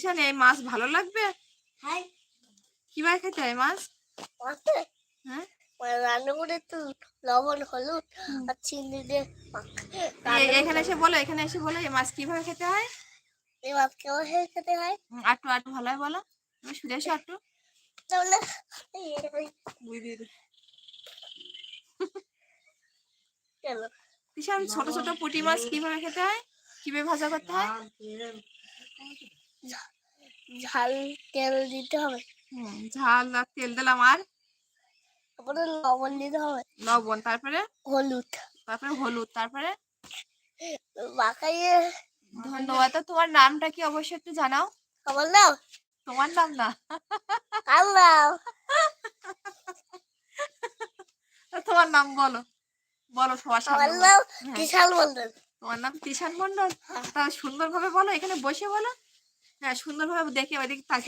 তিশান এই মাছ ভালো লাগবে? হ্যাঁ কিভাবে খেতে হয় মাছ? মাছে হ্যাঁ রান্না করে একটু লবণ হলুদ আর চিনি দিয়ে এখানে এসে বলো, এখানে এসে বলো এই মাছ কিভাবে খেতে হয়। এই মাছ কেমন খেতে হয় আটটু আটটু ভালো বলো, তুমি শুনে এসো আটটু। তাহলে চলো তিশান ছোট ছোট পুঁটি মাছ কিভাবে খেতে হয়, কিভাবে ভাজা করতে হয়? ঝাল তেল দিতে হবে, ঝাল আর তেল দিলাম, আর তারপরে লবণ দিতে হবে, লবণ, তারপরে হলুদ, হলুদ, তারপরে মাখাইয়ে। ধন্যবাদ। তো তোমার নামটা কি অবশ্যই একটু জানাও। আমার নাম তোমার নাম না, কার নাম তোমার নাম বলো, বলো সবার আমার সামনে বলো। নাম হ্যাঁ, বিশাল মন্ডল। তোমার নাম তিশান মন্ডল। তা সুন্দরভাবে বলো, এখানে বসে বলো। হ্যাঁ, সুন্দরভাবে দেখে ওইদিকে তাকিয়ে